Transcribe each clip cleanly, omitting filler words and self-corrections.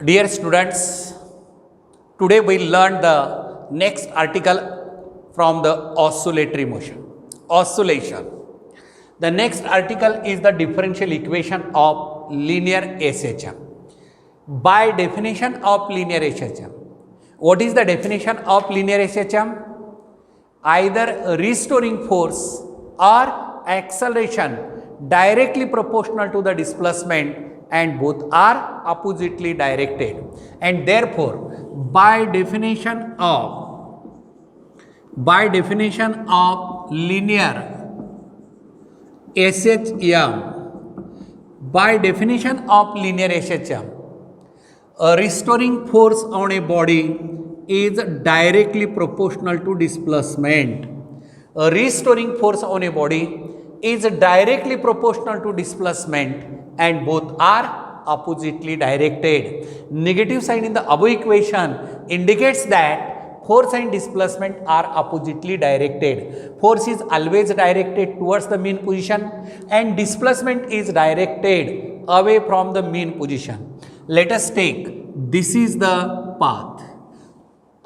Dear students, today we learn the next article from the oscillatory motion. Oscillation. The next article is the differential equation of linear SHM. By definition of linear SHM, what is the definition of linear SHM? Either restoring force or acceleration directly proportional to the displacement, and both are oppositely directed, and therefore by definition of linear SHM, a restoring force on a body is directly proportional to displacement. A restoring force on a body is directly proportional to displacement, and both are oppositely directed. Negative sign in the above equation indicates that force and displacement are oppositely directed. Force is always directed towards the mean position and displacement is directed away from the mean position. Let us take, this is the path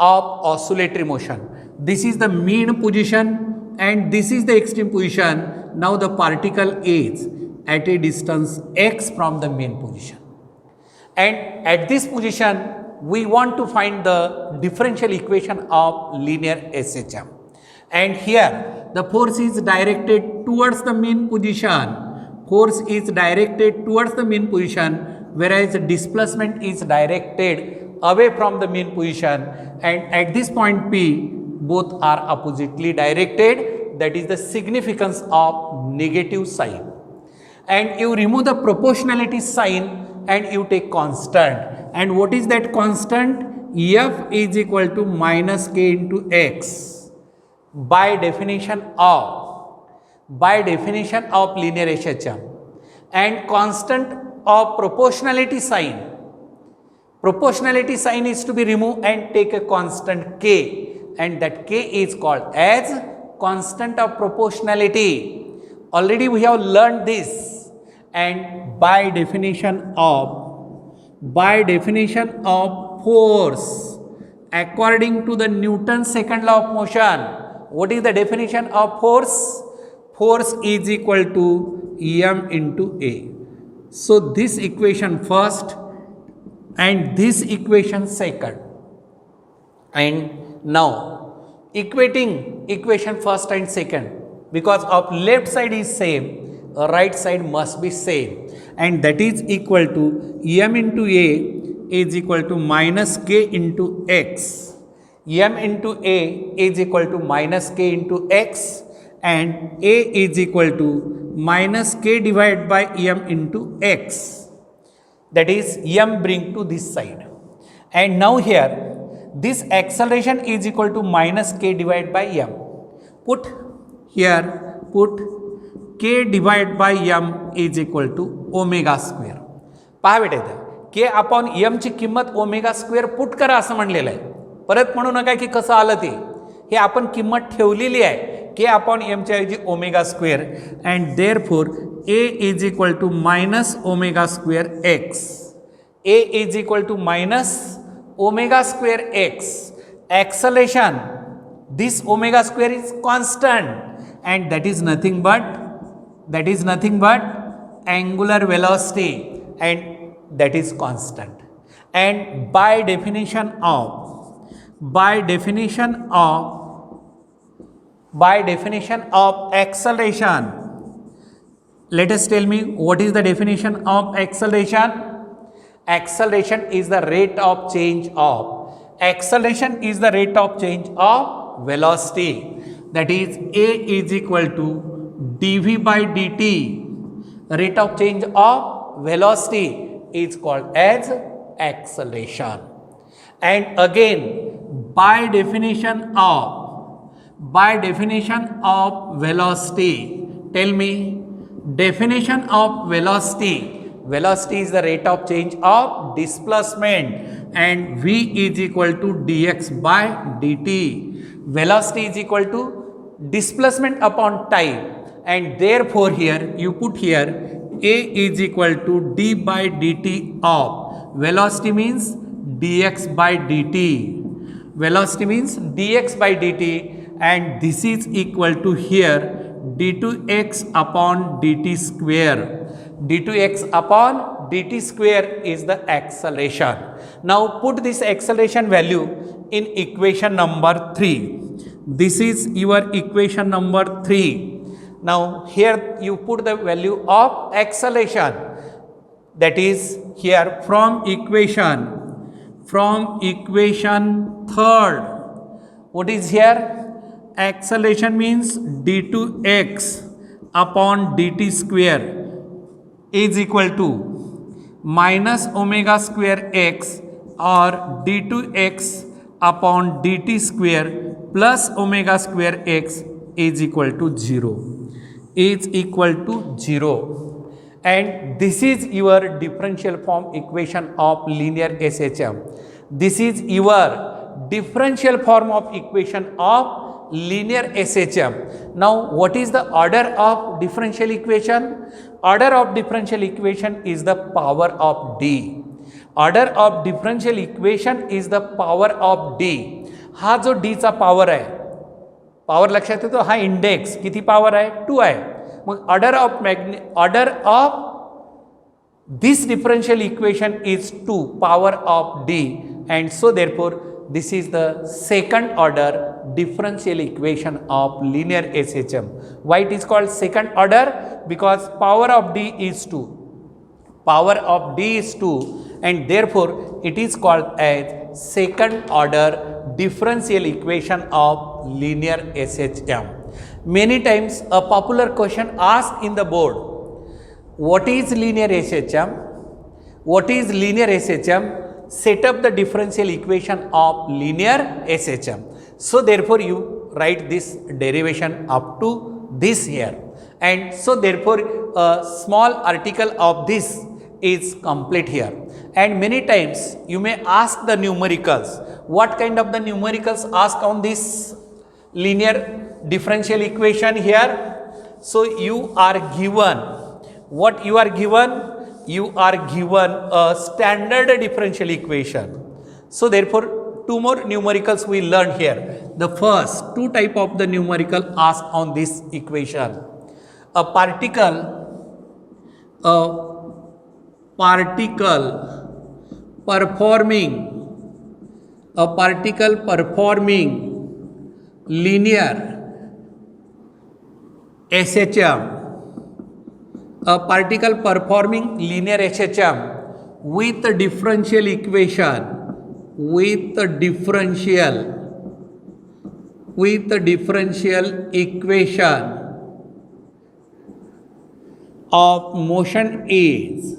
of oscillatory motion. This is the mean position and this is the extreme position. Now the particle is at a distance x from the mean position, and at this position we want to find the differential equation of linear SHM, and here the force is directed towards the mean position. Force is directed towards the mean position, whereas displacement is directed away from the mean position, and at this point P both are oppositely directed. That is the significance of negative sign. And you remove the proportionality sign and you take constant. And what is that constant? F is equal to minus k into x by definition of linear SHM. And constant of proportionality sign. Proportionality sign is to be removed and take a constant k, and that k is called as constant of proportionality. Already we have learned this. And by definition of force according to the Newton's second law of motion, what is the definition of force? Force is equal to m into a. So this equation first and this equation second, and now equating equation first and second, because of left side is same, right side must be same, and that is equal to m into a is equal to minus k into x. M into a is equal to minus k into x, and a is equal to minus k divided by m into x. That is m bring to this side, and now here this acceleration is equal to minus k divided by m. Put k divided by m is equal to omega square. पहा बेटा इथे k upon m ची किंमत omega square put करा असं म्हणलेलं आहे. परत म्हणू नका की कसं आलं ते, हे आपण किंमत ठेवलेली आहे k अपॉन m च्या ऐवजी omega square, and therefore a is equal to minus omega square x. a is equal to minus omega square x. Acceleration, this omega square is constant, and that is nothing but angular velocity, and that is constant. And by definition of acceleration, let us tell me what is the definition of acceleration. Acceleration is the rate of change of velocity. That is a is equal to dv by dt. Rate of change of velocity is called as acceleration. And again, by definition of velocity, tell me definition of velocity. Velocity is the rate of change of displacement, and v is equal to dx by dt. Velocity is equal to displacement upon time, and therefore here you put here a is equal to d by dt of velocity means dx by dt, velocity means dx by dt, and this is equal to here d2x upon dt square. d2x upon dt square is the acceleration. Now put this acceleration value in equation number 3. This is your equation number 3. Now here you put the value of acceleration, that is here from equation third. What is here? Acceleration means d2x upon dt square is equal to minus omega square x or d2x upon dt square plus omega square x is equal to 0, is equal to 0. And this is your differential form equation of linear SHM. This is your differential form of equation of linear SHM. Now what is the order of differential equation? Order of differential equation is the power of d. Order of differential equation is the power of d. हा जो d चा power आहे, power लक्षात येतो, हा index किती power आहे? 2 आहे. मग order of this differential equation is 2 power of d, and so therefore this is the second order differential equation of linear SHM. Why it is called second order? Because power of d is 2. Power of d is 2, and therefore it is called as second order differential equation of linear SHM. Many times a popular question asked in the board, what is linear SHM? What is linear SHM? Set up the differential equation of linear SHM. So therefore you write this derivation up to this here, and so therefore a small article of this is complete here. And many times you may ask the numericals. What kind of the numericals asked on this linear differential equation here? So you are given, what you are given? You are given a standard differential equation. So therefore two more numericals we learned here. The first two type of the numerical asked on this equation. A particle performing linear SHM, a particle performing linear SHM with the differential equation, with the differential equation of motion is,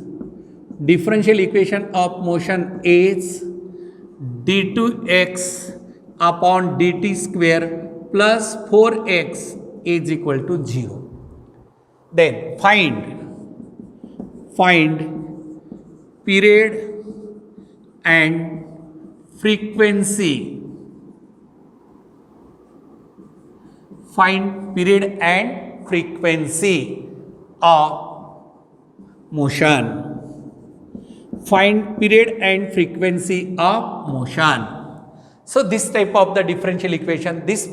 differential equation of motion is d2x upon dt square plus 4x is equal to 0. Then find period and frequency. Find period and frequency of motion. Find period and frequency of motion. So this type of the differential equation, this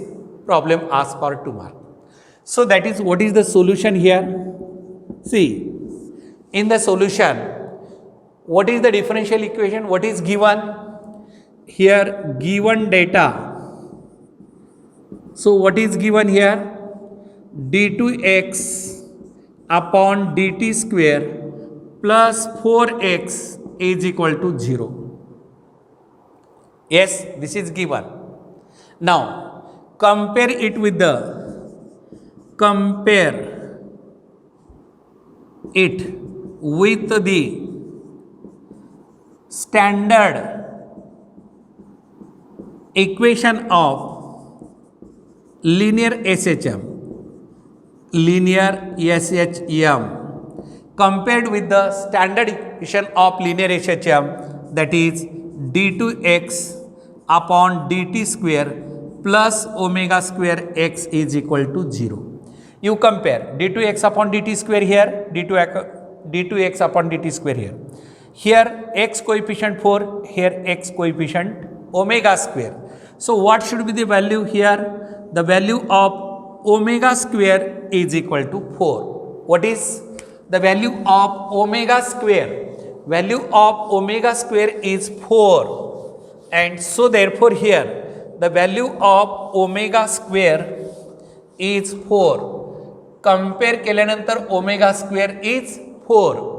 problem asks for 2 marks. So that is what is the solution here. See, in the solution, what is the differential equation? What is given? Here given data. So what is given here? d2x upon dt square plus 4x is equal to 0. Yes, this is given. Now compare it with the standard equation of linear SHM, compared with the standard equation of linear SHM, that is d2x upon dt square plus omega square x is equal to 0. You compare d2x upon dt square here, d2x upon dt square here. here x coefficient 4, here x coefficient omega square. So what should be the value here? The value of omega square is equal to 4. What is the value of omega square? Value of omega square is 4, and so therefore here the value of omega square is 4. Compare केल्यानंतर omega square is 4.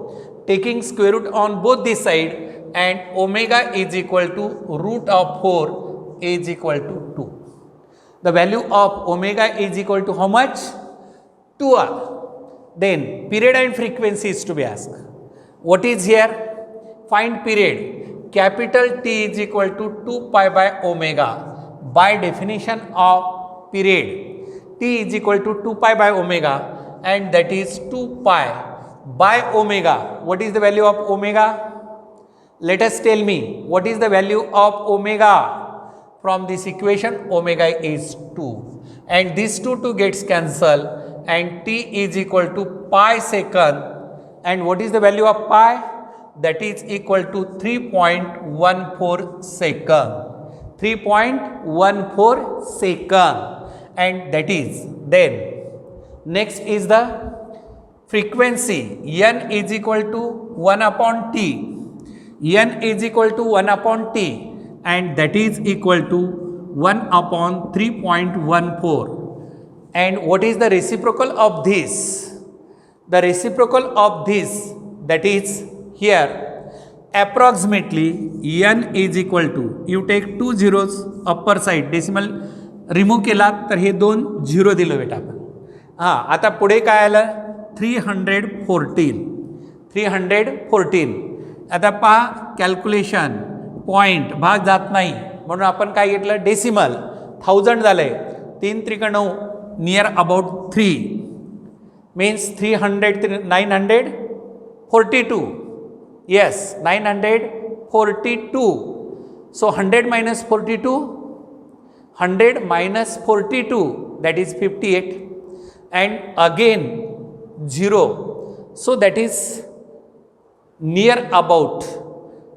Taking square root on both the side, and omega is equal to root of 4 is equal to 2. The value of omega is equal to how much? 2r. Then period and frequency is to be asked. What is here? Find period. Capital T is equal to 2 pi by omega. By definition of period, T is equal to 2 pi by omega, and that is 2 pi by omega. What is the value of omega? Let us tell me, what is the value of omega? From this equation, omega is 2, and this 2 gets cancelled, and T is equal to pi second, and what is the value of pi? That is equal to 3.14 second. 3.14 second, and that is, then next is the frequency. N is equal to 1 upon t. N is equal to 1 upon t, and that is equal to 1 upon 3.14. And what is the reciprocal of this? The reciprocal of this, that is here, approximately n is equal to, you take 2 zeros upper side, decimal remove केला तर हे 2 zero दिलं बेटा आपण. हां, आता पुढे काय आलं? 314. 314. आता पहा कॅल्क्युलेशन, पॉईंट भाग जात नाही म्हणून आपण काय घेतलं? डेसिमल. 1000 झालंय. 3 त्रिक 9, near about 3 means 300 942. Yes, 942. So 100 minus 42, 100 minus 42, that is 58, and again 0. So that is near about.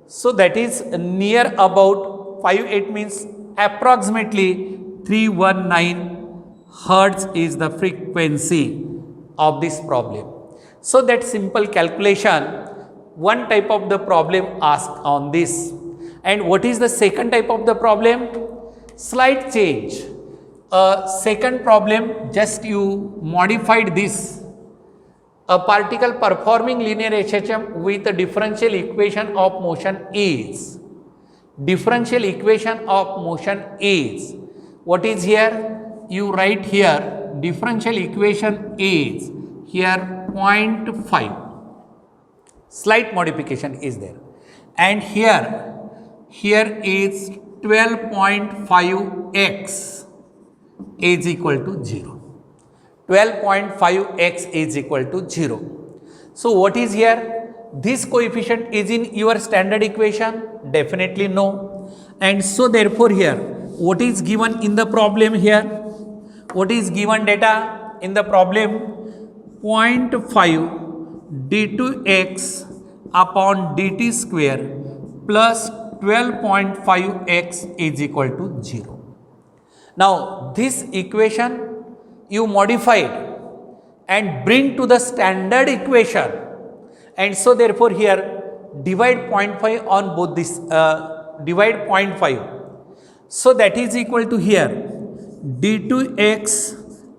So that is near about 58 means approximately 319 hertz is the frequency of this problem. So that simple calculation, one type of the problem asked on this. And what is the second type of the problem? Slight change. Second problem, just you modified this. A particle performing linear HHM with a differential equation of motion is. Differential equation of motion is. What is here? You write here differential equation is here 0.5. Slight modification is there, and here is 12.5x is equal to 0. 12.5x is equal to 0. So what is here? This coefficient is in your standard equation? Definitely no. And so therefore here, what is given in the problem here? What is given data in the problem? 0.5 d2x upon dt square plus 12.5x is equal to 0. Now this equation you modified and bring to the standard equation, and so therefore here divide 0.5 on both this, divide 0.5. So that is equal to here d2x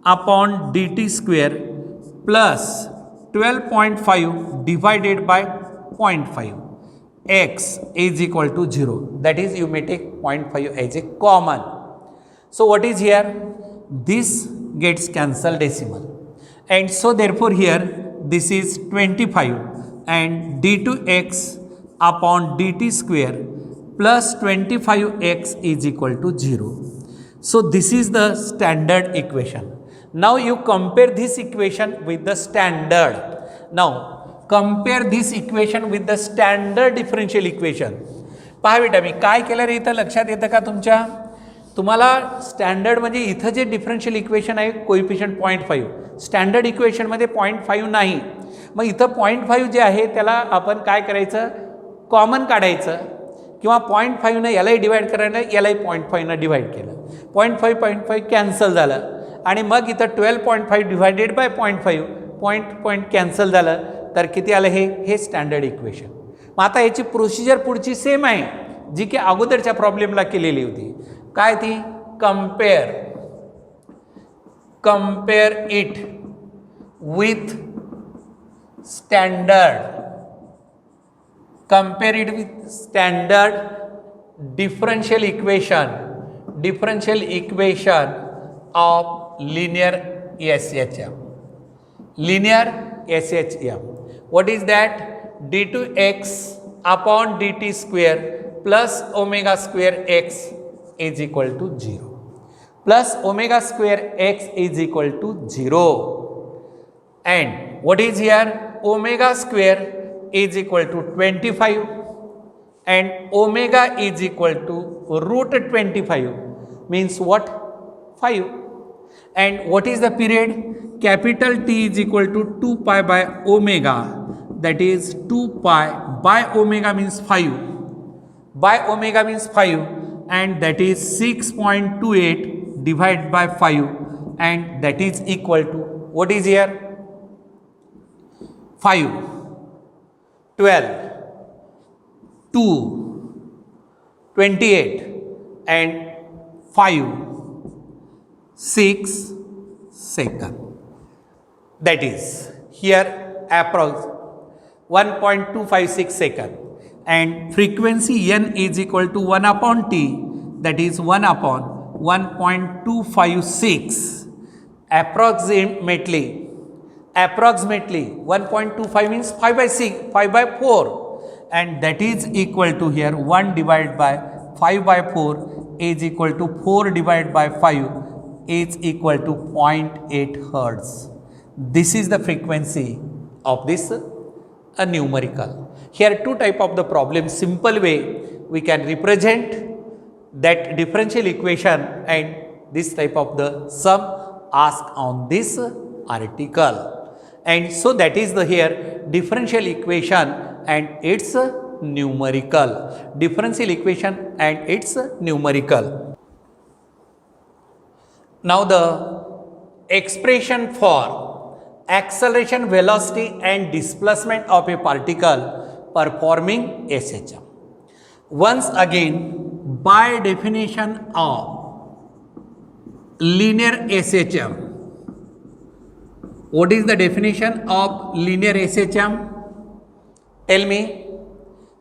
upon dt square plus 12.5 divided by 0.5 x is equal to 0. That is, you may take 0.5 as a common. So what is here? This gets cancelled decimal, and so therefore here this is 25, and d2x upon dt square plus 25x is equal to 0. So this is the standard equation. Now you compare this equation with the standard. Now compare this equation with the standard differential equation. पहा बेटा, मी काय केलं रे इथं लक्षात येतं का तुमच्या? तुम्हाला स्टँडर्ड म्हणजे इथं जे डिफरन्शियल इक्वेशन आहे कोइफिशियंट 0.5, स्टँडर्ड इक्वेशनमध्ये 0.5 नाही. मग इथं 0.5 जे आहे त्याला आपण काय करायचं? कॉमन काढायचं किंवा 0.5 यालाही डिवाईड करायला यालाही 0.5 डिवाईड केलं, 0.5 कॅन्सल झालं आणि मग इथं 12.5 डिवायडेड बाय 0.5 पॉईंट कॅन्सल झालं तर किती आलं हे स्टँडर्ड इक्वेशन. मग आता याची प्रोसिजर पुढची सेम आहे जी की अगोदरच्या प्रॉब्लेमला केलेली होती. काय ती? Compare it with standard differential equation of linear SHM. What is that? d2x upon dt square plus omega square x is equal to 0. Plus omega square x is equal to 0. And what is here? Omega square is equal to 25 and omega is equal to root 25 means what? 5. And what is the period? Capital T is equal to 2 pi by omega, that is 2 pi by omega means 5 and that is 6.28 divided by 5 and that is equal to what is here? 5, 12, 2, 28 and 5, 6 second. That is here approx 1.256 second and frequency n is equal to 1 upon t, that is 1 upon 1.256. Approximately 1.25 means 5 by 6, 5 by 4 and that is equal to here 1 divided by 5 by 4 is equal to 4 divided by 5 is equal to 0.8 hertz. This is the frequency of this numerical. Here two type of the problem. Simple way we can represent that differential equation and this type of the sum asked on this article. And so that is the here differential equation and its numerical. Differential equation and its numerical. Now the expression for acceleration, velocity and displacement of a particle performing SHM. Once again, by definition of linear SHM, what is the definition of linear SHM? Tell me,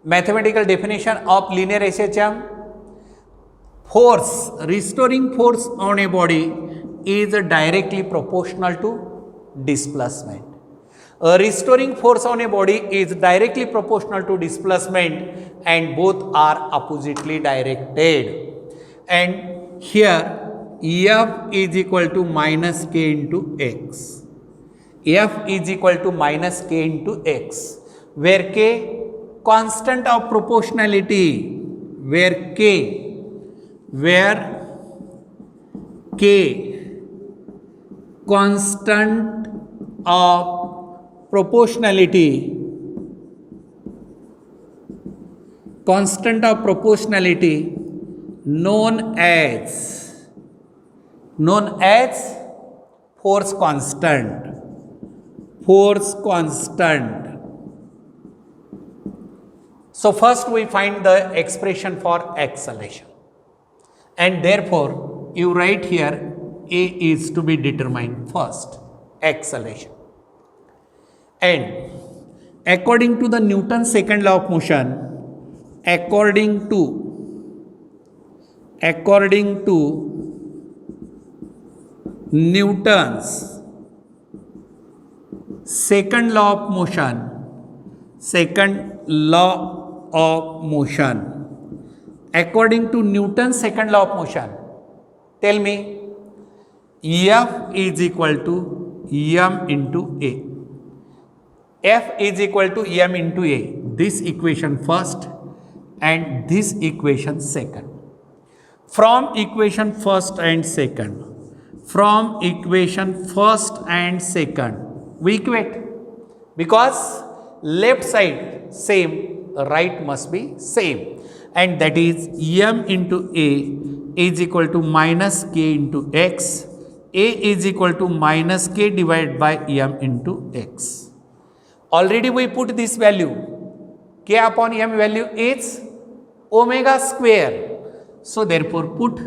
mathematical definition of linear SHM. Force, restoring force on a body is directly proportional to displacement. A restoring force on a body is directly proportional to displacement and both are oppositely directed. And here F is equal to minus k into x. F is equal to minus k into x, where k constant of proportionality, where k constant of proportionality known as force constant. So first we find the expression for acceleration and therefore you write here A is to be determined first, acceleration. And according to the Newton's second law of motion, according to Newton's second law of motion, according to Newton's second law of motion, tell me, F is equal to m into A. F is equal to m into A. This equation first and this equation second. From equation first and second, we equate because left side same, right must be same, and that is m into a is equal to minus k into x. A is equal to minus k divided by m into x. Already we put this value, k upon m value is omega square. So therefore put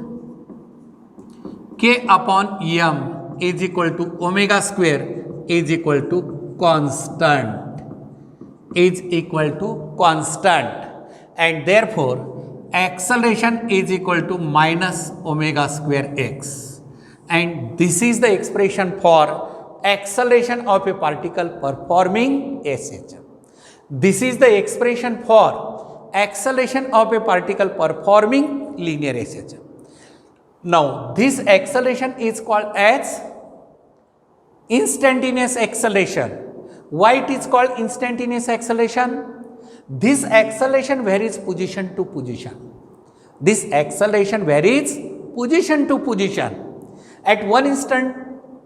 k upon m is equal to omega square is equal to constant, and therefore acceleration is equal to minus omega square x, and this is the expression for acceleration of a particle performing SHM. This is the expression for acceleration of a particle performing linear SHM. Now this acceleration is called as instantaneous acceleration. Why it is called instantaneous acceleration? This acceleration varies position to position. This acceleration varies position to position. At one instant,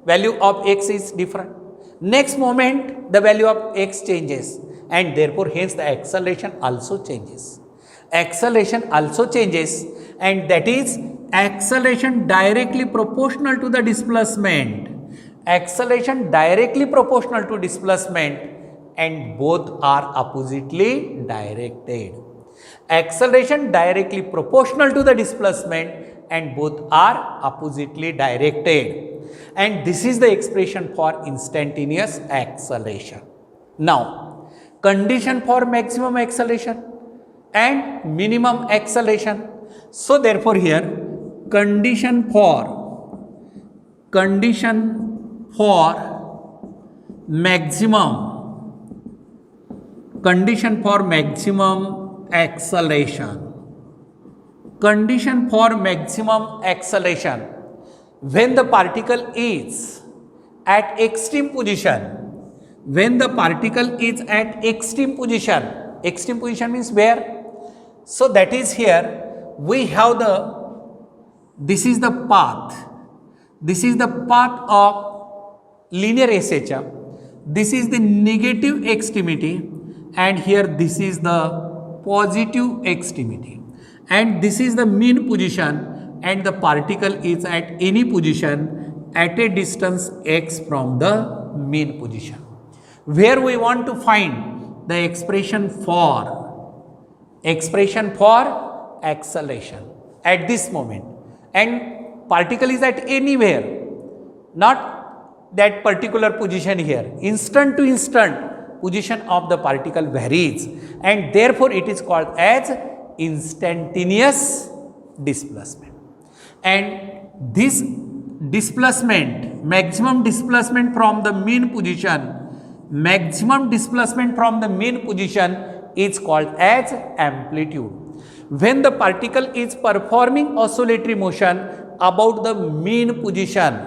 value of x is different. Next moment, the value of x changes, and therefore hence the acceleration also changes. Acceleration also changes, and that is acceleration directly proportional to the displacement. Acceleration directly proportional to displacement, and both are oppositely directed. Acceleration directly proportional to the displacement, and both are oppositely directed. And this is the expression for instantaneous acceleration. Now, condition for maximum acceleration and minimum acceleration. So therefore here condition for maximum acceleration. Condition for maximum acceleration, when the particle is at extreme position, extreme position means where? So that is here we have this is the path of linear SHM. This is the negative extremity, and here this is the positive extremity, and this is the mean position, and the particle is at any position at a distance x from the mean position, where we want to find the expression for acceleration at this moment, and particle is at anywhere, not that particular position here. Instant to instant position of the particle varies, and therefore it is called as instantaneous displacement. And this displacement, maximum displacement from the mean position, is called as amplitude. When the particle is performing oscillatory motion about the mean position,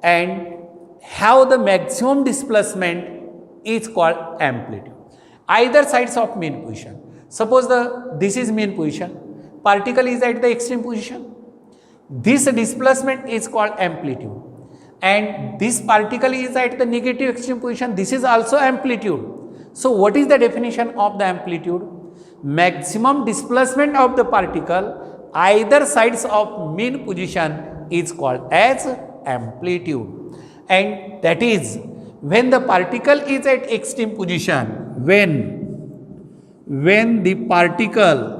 and have the maximum displacement is called amplitude. Either sides of mean position. Suppose this is mean position, particle is at the extreme position. This displacement is called amplitude, and this particle is at the negative extreme position. This is also amplitude. So what is the definition of the amplitude? Maximum displacement of the particle either sides of mean position is called as amplitude, and that is when the particle is at extreme position, when the particle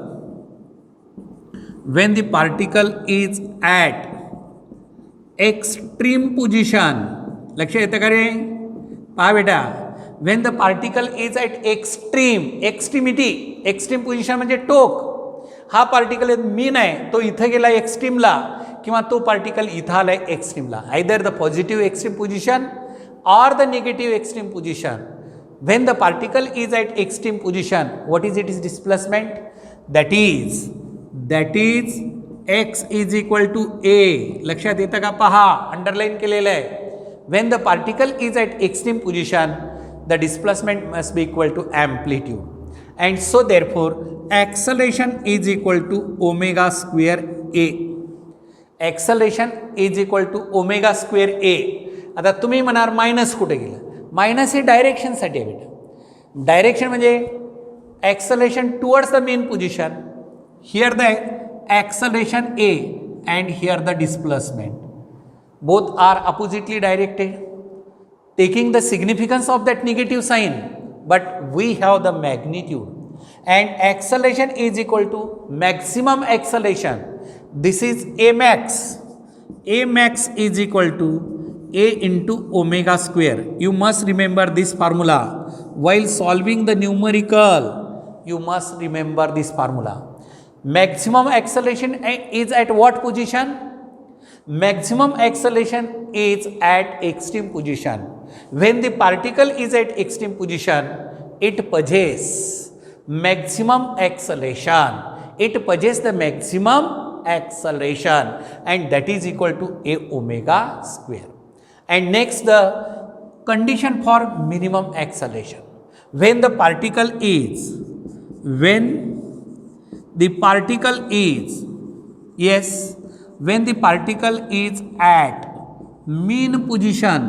is at extreme position, लक्ष येतं का रे? पहा बेटा, when the particle is at extremity, extreme position म्हणजे टोक. हा particle mean आहे, तो इथं गेला एक्स्ट्रीमला, किंवा तो पार्टिकल इथं आलाय एक्स्ट्रीमला. Either the positive extreme position or the negative extreme position. When the particle is at extreme position, what is its displacement? That is x is equal to a. लक्षात येतं का? पहा, अंडरलाइन केलेलं आहे. When the particle is at extreme position, the displacement must be equal to amplitude, and so therefore acceleration is equal to omega square a. Acceleration is equal to omega square a. आता तुम्ही म्हणाल minus कुठे गेलं, minus हे डायरेक्शनसाठी आहे बेटा. Direction म्हणजे acceleration towards the mean position. Here the acceleration A and here the displacement. Both are oppositely directed, taking the significance of that negative sign, but we have the magnitude, and acceleration is equal to maximum acceleration. This is a max. A max is equal to a into omega square. You must remember this formula while solving the numerical. You must remember this formula. Maximum acceleration is at what position? Maximum acceleration is at extreme position. When the particle is at extreme position, it possesses maximum acceleration. It possesses the maximum acceleration, and that is equal to a omega square. And next, the condition for minimum acceleration. When the particle is, when the particle is at mean position,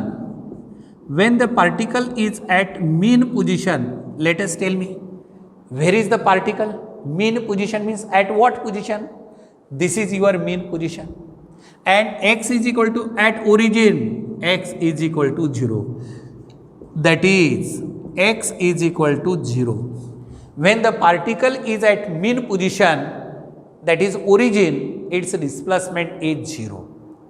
when the particle is at mean position, let us tell me, where is the particle? Mean position means at what position? This is your mean position. And x is equal to at origin, x is equal to 0. That is, x is equal to 0. When the particle is at mean position, that is origin, its displacement is 0.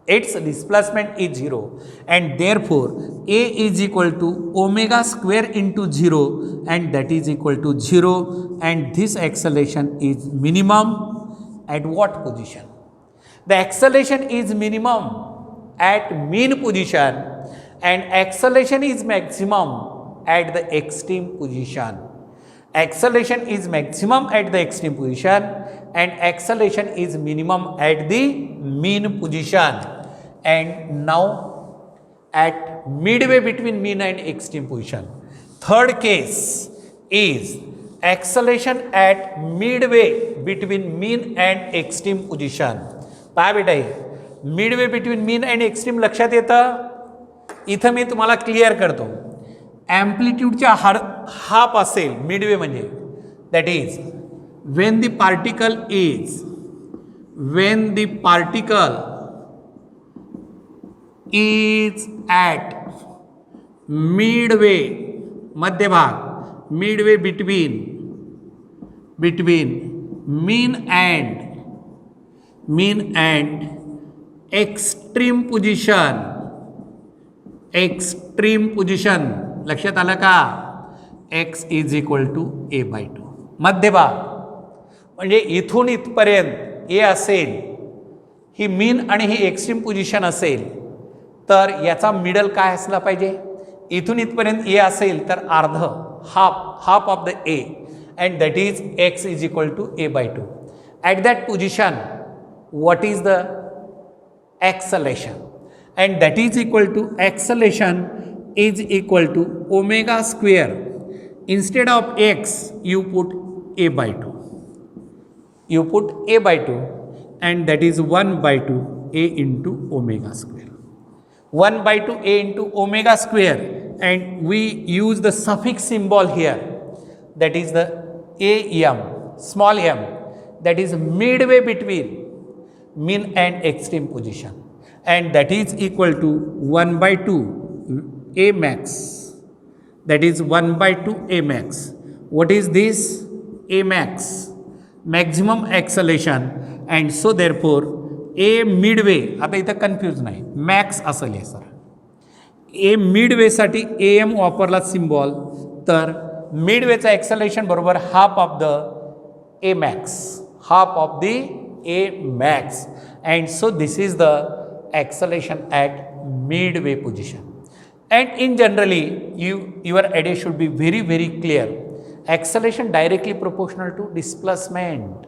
Its displacement is 0, and therefore a is equal to omega square into 0, and that is equal to 0, and this acceleration is minimum at what position? The acceleration is minimum at mean position, and acceleration is maximum at the extreme position. Acceleration is maximum at the extreme position, and acceleration is minimum at the mean position. And now at midway between mean and extreme position. Third case is acceleration at midway between mean and extreme position. पहा बेटा, हे midway between mean and extreme लक्षात येतं. इथं मी तुम्हाला clear करतो. ॲम्प्लिट्यूडच्या half असेल Midway म्हणजे, that is when the particle is at midway, मध्यभाग, midway between mean and extreme position, लक्षात आलं का? x is equal to a by 2. मध्यभाग म्हणजे इथून इथपर्यंत a असेल, ही मीन आणि ही एक्स्ट्रीम पोझिशन असेल, तर याचा मिडल काय असला पाहिजे? इथून इथपर्यंत ए असेल तर अर्ध, half of the A, and that is X is equal to A by 2. At that position what is the acceleration? And that is equal to acceleration is equal to omega square. Instead of X you put A by 2. You put a by 2, and that is 1 by 2 a into omega square. 1 by 2 a into omega square, and we use the suffix symbol here, that is the am, small m, that is midway between mean and extreme position, and that is equal to 1 by 2 a max, that is 1 by 2 a max. What is this? A max, maximum acceleration, and so therefore a midway, आता इथं confuse नाही, max असेल हे sir. A मिडवेसाठी A M वापरला symbol, तर मिडवेचं acceleration बरोबर half of the A max, half of the A max, and so this is the acceleration at midway position. And in generally your idea should be very clear. Acceleration directly proportional to displacement.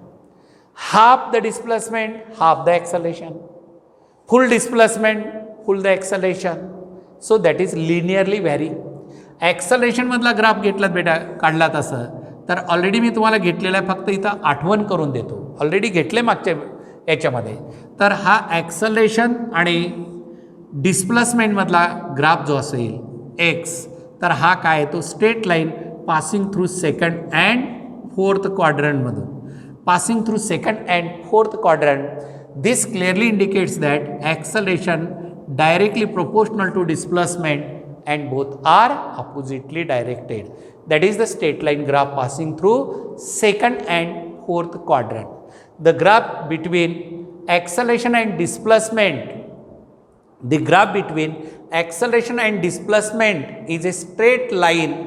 Half the displacement, half the acceleration. Full displacement, full the acceleration. So that is linearly vary. Acceleration मधला graph घेतलात बेटा, काढला तसं तर already मी तुम्हाला घेतलेला आहे, फक्त इथं आठवण करून देतो. ऑलरेडी घेतले मागच्या याच्यामध्ये. तर हा ॲक्सलेशन आणि डिस्प्लेसमेंटमधला ग्राफ जो असेल एक्स, तर हा काय आहे तो straight line passing through second and fourth क्वाड्रंटमधून, passing through second and fourth quadrant. This clearly indicates that acceleration directly proportional to displacement and both are oppositely directed. That is the straight line graph passing through second and fourth quadrant. The graph between acceleration and displacement, the graph between acceleration and displacement is a straight line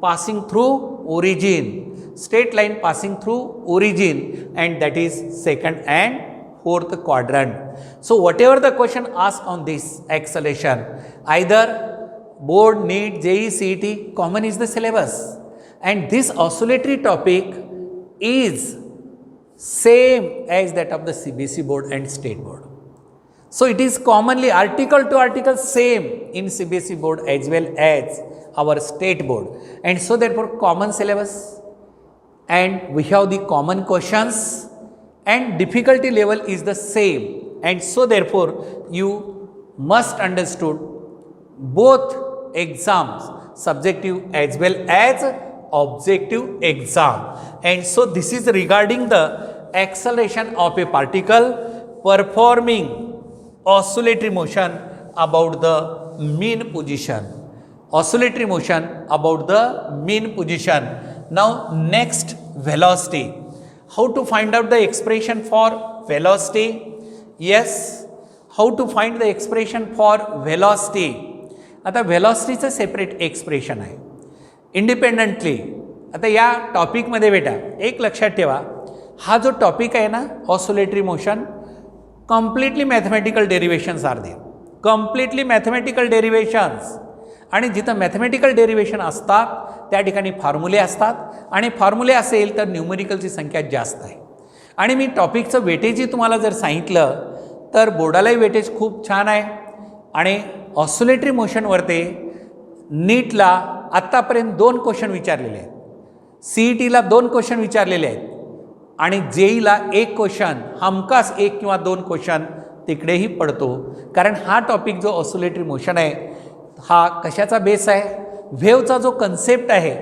passing through origin, straight line passing through origin, and that is second and fourth quadrant. So whatever the question asked on this acceleration, either board, NEET, JEE, CET, common is the syllabus, and this oscillatory topic is same as that of the CBSE board and state board. So it is commonly article to article same in CBSE board as well as our state board, and so therefore common syllabus, and we have the common questions, and difficulty level is the same, and so therefore you must understood both exams, subjective as well as objective exam. And so this is regarding the acceleration of a particle performing oscillatory motion about the mean position, oscillatory motion about the mean position. Now next, velocity. How to find out the expression for velocity? Yes, how to find the expression for velocity? आता velocityचं separate expression आहे independently. आता या टॉपिकमध्ये बेटा एक लक्षात ठेवा, हा जो टॉपिक आहे ना oscillatory motion, completely mathematical derivations are there, completely mathematical derivations. आणि जिथं मॅथमॅटिकल डेरिवेशन असतात त्या ठिकाणी फॉर्म्युले असतात, आणि फॉर्म्युले असेल तर न्यूमेरिकलची संख्या जास्त आहे. आणि मी टॉपिकचं वेटेजही तुम्हाला जर सांगितलं तर बोर्डालाही वेटेज खूप छान आहे. आणि ऑसिलेटरी मोशनवरती नीटला आत्तापर्यंत 2 क्वेश्चन विचारलेले आहेत, CETला 2 क्वेश्चन विचारलेले आहेत, आणि JEEला 1 क्वेश्चन, हमखास 1 किंवा 2 क्वेश्चन तिकडेही पडतो. कारण हा टॉपिक जो ऑसिलेटरी मोशन आहे हा कशाचा बेस आहे, वेव्हचा जो कन्सेप्ट आहे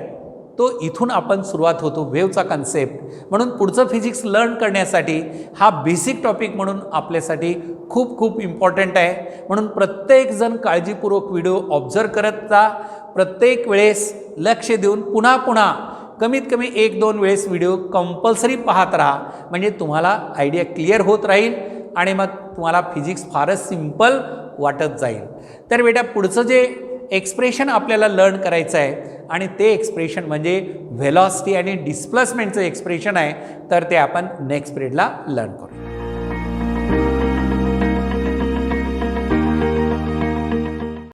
तो इथून आपण सुरुवात होतो, वेव्हचा कन्सेप्ट. म्हणून पुढचं फिजिक्स लर्न करण्यासाठी हा बेसिक टॉपिक म्हणून आपल्यासाठी खूप खूप इम्पॉर्टंट आहे. म्हणून प्रत्येकजण काळजीपूर्वक व्हिडिओ ऑब्झर्व करत जा, प्रत्येक वेळेस लक्ष देऊन पुन्हा पुन्हा कमीत कमी 1-2 वेळेस व्हिडिओ कंपल्सरी पाहत राहा, म्हणजे तुम्हाला आयडिया क्लिअर होत राहील आणि मग तुम्हाला फिजिक्स फारच सिम्पल वाटत जाईल. तर बेटा पुढचं जे एक्सप्रेशन आपल्याला लर्न करायचं आहे आणि ते एक्सप्रेशन म्हणजे व्हेलॉसिटी आणि डिस्प्लेसमेंटचं एक्सप्रेशन आहे, तर ते आपण नेक्स्ट पिरियडला लर्न करू.